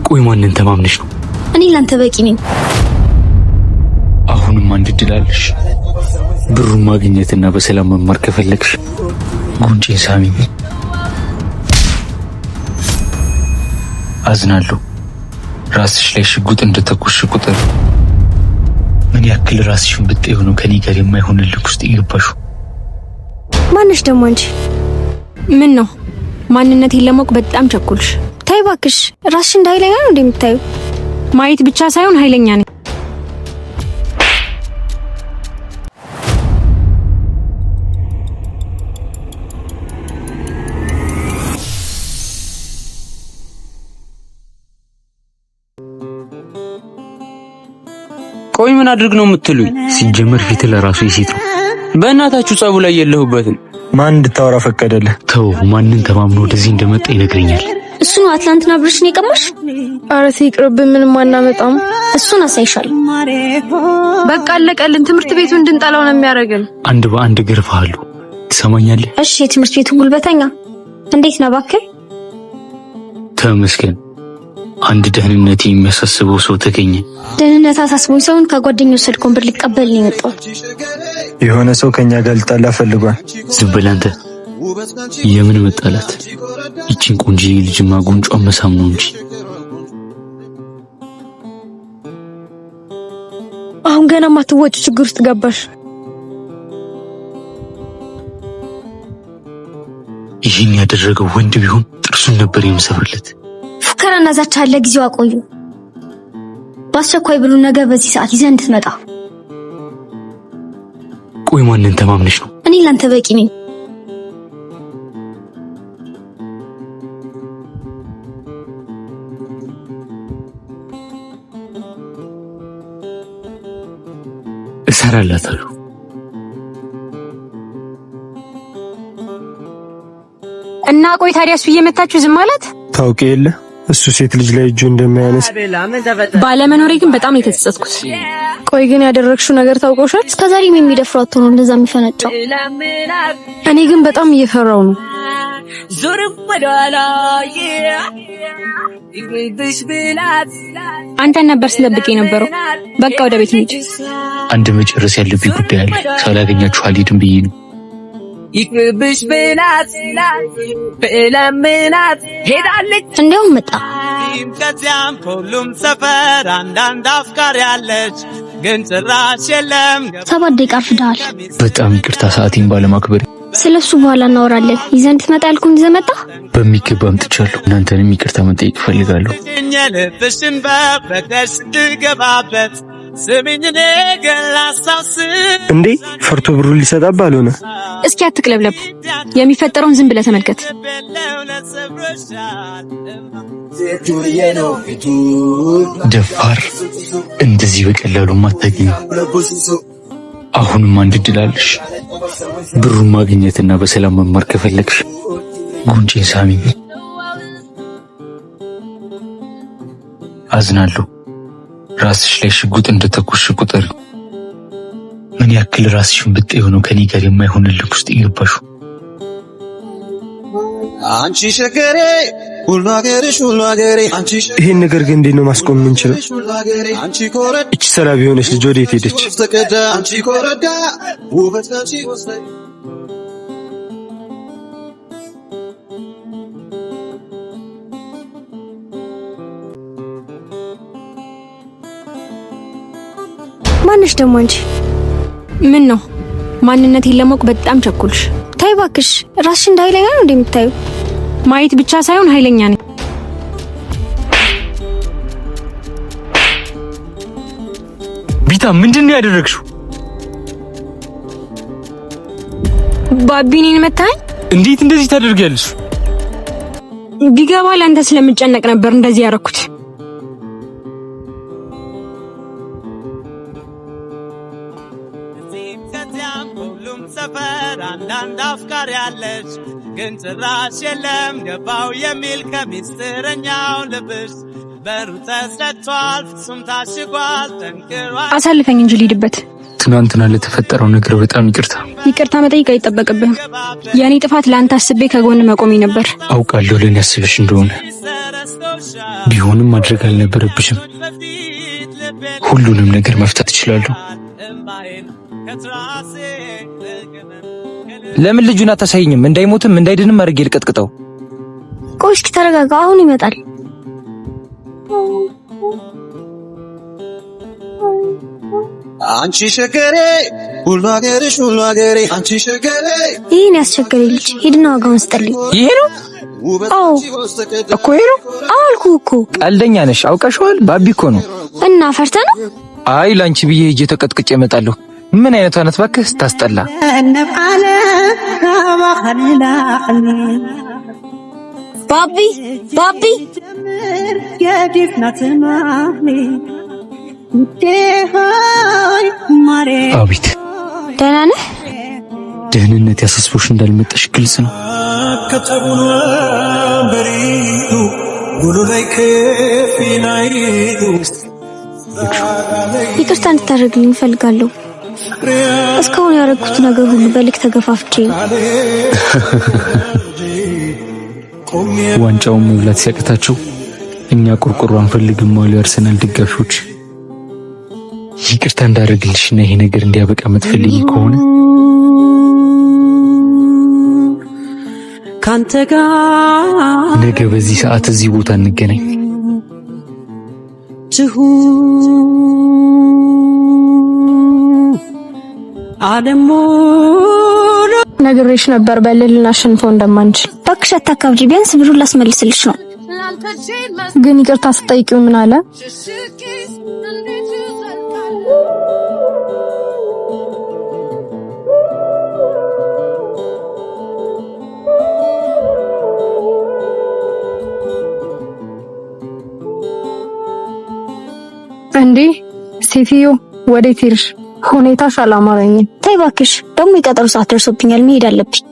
ቆይ ማንን ተማምነሽ ነው? እኔ ላንተ በቂ ነኝ። አሁንም አንድ እድል አለሽ። ብሩን ማግኘትና በሰላም መማር ከፈለግሽ ጉንጬን ሳሚኝ። አዝናለሁ። ራስሽ ላይ ሽጉጥ እንደተኮሽ ቁጥር ምን ያክል ራስሽን ብትይው ነው ከኔ ጋር የማይሆንልሽ ውስጥ ይገባሽ? ማንሽ ደሞ አንቺ? ምን ነው ማንነቴን ለማወቅ በጣም ቸኩልሽ? ታይ እባክሽ፣ ራስሽ እንደ ኃይለኛ ነው እንደምታዩ። ማየት ብቻ ሳይሆን ኃይለኛ ነኝ። ቆይ ምን አድርግ ነው የምትሉኝ? ሲጀመር ፊት ለራሱ ይሲት ነው። በእናታችሁ ጸቡ ላይ የለሁበትም። ማን እንድታወራ ፈቀደልህ? ተው፣ ማንን ተማምኖ ወደዚህ እንደመጣ ይነግረኛል። እሱ ነው አትላንትና ብርሽን የቀማሽ? ኧረ ሲቅርብ፣ ምንም አናመጣም። እሱን አሳይሻለሁ። በቃ አለቀልን። ትምህርት ቤቱ እንድንጠላው ነው የሚያደርገን። አንድ በአንድ ገርፋለሁ። ትሰማኛለህ? እሺ፣ የትምህርት ቤቱ ጉልበተኛ እንዴት ነው እባክህ? ተመስገን። አንድ ደህንነት የሚያሳስበው ሰው ተገኘ። ደህንነት አሳስቦኝ ሰውን ከጓደኛው ወሰድኩን ብር ሊቀበል ነው የመጣው። የሆነ ሰው ከኛ ጋር ሊጣላ ፈልጓል። ዝም በል አንተ። የምን መጣላት? ይቺን ቆንጆ ልጅማ ጉንጯን መሳም ነው እንጂ። አሁን ገና ማትወጪ ችግር ውስጥ ገባሽ። ይህን ያደረገው ወንድ ቢሆን ጥርሱን ነበር የምሰብርለት። ፉከራና ዛቻ ለጊዜው አቆዩ። በአስቸኳይ ብሉ ነገ በዚህ ሰዓት ይዘህ እንድትመጣ። ቆይ ማንን ተማምነሽ ነው? እኔ ላንተ በቂ ነኝ። እሰራላታለሁ። እና ቆይ ታዲያ እሱ እየመታችሁ ዝም ማለት? ታውቂ የለ እሱ ሴት ልጅ ላይ እጁ እንደማያነስ። ባለመኖሬ ግን በጣም የተጸጸትኩት። ቆይ ግን ያደረግሽው ነገር ታውቆሻል? እስከዛሬም የሚደፍሯት ነው እንደዛ የሚፈነጫው። እኔ ግን በጣም እየፈራው ነው። አንተን ነበር ስለብቄ የነበረው። በቃ ወደ ቤት እንሂድ። አንድ መጨረስ ያለብኝ ጉዳይ አለ። ሳላገኛችሁ አልሄድም ብዬ ነው። ይቅርብሽ ብላት በለምናት ሄዳለች። እንደውም መጣ። ከዚያም ሁሉም ሰፈር አንዳንድ አፍቃሪ ያለች ግን ጭራሽ የለም። 7 ደቂቃ አርፍደሃል። በጣም ይቅርታ ሰዓቴን ባለማክበር። ስለሱ በኋላ እናወራለን። ይዘህ እንድትመጣ ያልኩህን ይዘህ መጣ። በሚገባ አምጥቻለሁ። እናንተንም ይቅርታ መጠየቅ እፈልጋለሁ። ልብሽን በፍቅር ስትገባበት ስሚኝ ነገላሳስ እንዴ ፈርቶ ብሩን ሊሰጣ ባልሆነ። እስኪ አትቅለብለብ። የሚፈጠረውን ዝም ብለህ ተመልከት። ደፋር፣ እንደዚህ በቀላሉ ማታገኝ። አሁንም አንድ እድል አለሽ። ብሩን ማግኘትና በሰላም መማር ከፈለግሽ ጉንጬን ሳሚኝ። አዝናለሁ። ራስሽ ላይ ሽጉጥ እንደተኮሽ ቁጥር ምን ያክል ራስሽን ብትይው ነው ከኔ ጋር የማይሆንልሽ ውስጥ ይገባሽ? አንቺ ሸገሬ ሁሉ ሀገርሽ ሁሉ ሀገሬ አንቺ። ይሄን ነገር ግን እንዴት ነው ማስቆም የምንችለው? አንቺ ኮረዳ እቺ ሰላቢ የሆነች ልጅ ወዴት ሄደች? አንቺ ኮረዳ ውበት አንቺ ወስደኝ። ማንሽ ደሞ አንቺ? ምን ነው ማንነቴን ለማወቅ በጣም ቸኩልሽ? ታይ እባክሽ፣ ራስሽ እንደ ኃይለኛ ነው እንደምታዩ። ማየት ብቻ ሳይሆን ኃይለኛ ነኝ። ቢታ፣ ምንድነው ያደረግሽው? ባቢኔን መታኝ። እንዴት እንደዚህ ታደርጊያለሽ? ቢገባ ለአንተ ስለምጨነቅ ነበር እንደዚህ ያደረኩት። ሁሉም ሰፈር አንዳንድ አፍቃሪ ያለች ግን ጭራሽ የለም ገባው የሚል ከሚስጥረኛው ልብሽ በሩ ተዘግቷል፣ ፍጹም ታሽጓል፣ ጠንክሯል። አሳልፈኝ እንጂ ልሂድበት። ትናንትና ለተፈጠረው ነገር በጣም ይቅርታ። ይቅርታ መጠየቅ አይጠበቅብህም። የኔ ጥፋት ለአንተ አስቤ ከጎን መቆሜ ነበር። አውቃለሁ ለኔ ያስብሽ እንደሆነ። ቢሆንም ማድረግ አልነበረብሽም። ሁሉንም ነገር መፍታት እችላለሁ። ለምን ልጁን አታሳይኝም? እንዳይሞትም እንዳይድንም አድርጌ ልቀጥቅጠው። ቆይ እስኪ ተረጋጋ፣ አሁን ይመጣል። አንቺ ሸገሬ ሁሉ ሀገሬ አንቺ ሸገሬ። ይሄን ያስቸገረኝ ልጅ ሂድና ዋጋውን ስጠልኝ። ይሄ ነው እኮ ይሄ ነው አልኩህ እኮ። ቀልደኛ ነሽ፣ አውቀሽዋል። ባቢ እኮ ነው። እና ፈርተ ነው? አይ ላንቺ ብዬ ሂጄ ተቀጥቅጬ እመጣለሁ። ምን አይነቷ ናት እባክህ ስታስጠላ። ባቢ አቤት። ደህና ነህ? ደህንነት ያሳስቦሽ እንዳልመጣሽ ግልጽ ነው። ይቅርታ እንድታደርግልኝ እፈልጋለሁ። እስካሁን ያደረኩት ነገር ሁሉ በልክ ተገፋፍቼ ነው። ዋንጫውን መብላት ሲያቅታቸው እኛ ቁርቁሮ አንፈልግም አሉ የአርሰናል ደጋፊዎች። ይቅርታ እንዳደርግልሽና ይሄ ነገር እንዲያበቃ የምትፈልጊ ከሆነ ካንተ ጋር ነገ በዚህ ሰዓት እዚህ ቦታ እንገናኝ። ነግሬሽ ነበር በልል ልናሸንፈው እንደማንችል። እባክሽ አታካብጂ፣ ቢያንስ ብሩን ላስመልስልሽ ነው። ግን ይቅርታ ስጠይቂው ምን አለ? እንዴ ሴትዮ ወዴት ሄድሽ? ሁኔታሽ አላማረኝም። ተይ እባክሽ፣ ደግሞ የቀጠሮ ሰዓት ደርሶብኛል፣ መሄድ አለብኝ።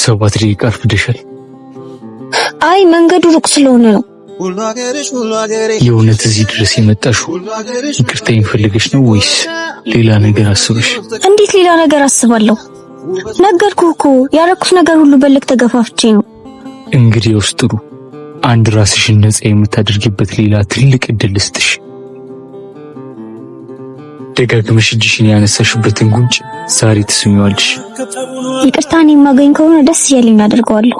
ሰባት ደቂቃ አርፍደሻል። አይ መንገዱ ሩቅ ስለሆነ ነው። የእውነት እዚህ ድረስ የመጣሽው ይቅርታዬን ፈልገሽ ነው ወይስ ሌላ ነገር አስበሽ? እንዴት ሌላ ነገር አስባለሁ? ነገርኩህ እኮ ያደረኩት ነገር ሁሉ በልክ ተገፋፍቼ ነው። እንግዲህ ውስጥሩ አንድ ራስሽን ነፃ የምታደርጊበት ሌላ ትልቅ እድል ልስጥሽ። ደጋግመሽ እጅሽን ያነሳሽበትን ጉንጭ ዛሬ ትስሚዋለሽ። ይቅርታን የማገኝ ከሆነ ደስ እያለኝ አደርገዋለሁ።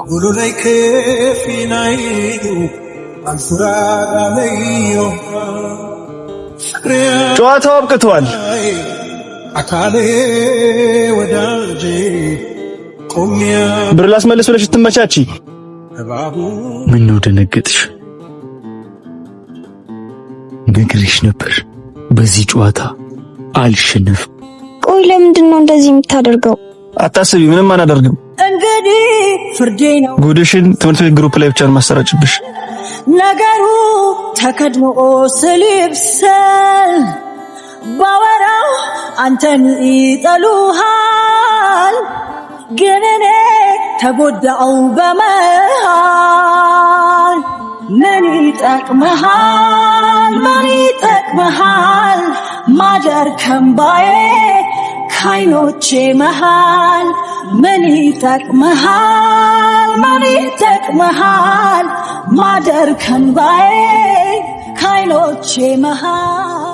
ጨዋታው አብቅቷል። ብር ላስመልስ ብለሽ ስትመቻቺ ምን ነው ደነገጥሽ? ነግሬሽ ነበር በዚህ ጨዋታ አልሸነፍም። ቆይ ለምንድን ነው እንደዚህ የምታደርገው? አታስቢ፣ ምንም አናደርግም። እንግዲህ ፍርዴ ነው። ጉድሽን ትምህርት ቤት ግሩፕ ላይ ብቻ ማሰራጭብሽ። ነገሩ ተከድኖ ስልብሰል ባወራው አንተን ይጠሉሃል፣ ግን እኔ ተጎዳው በመሃል። ምን ይጠቅመሃል? ምን ይጠቅመሃል? ማደር ከንባዬ ካይኖቼ መሃል። ምን ይጠቅመሃል? ምን ይጠቅመሃል? ማደር ከንባዬ ካይኖቼ መሃል።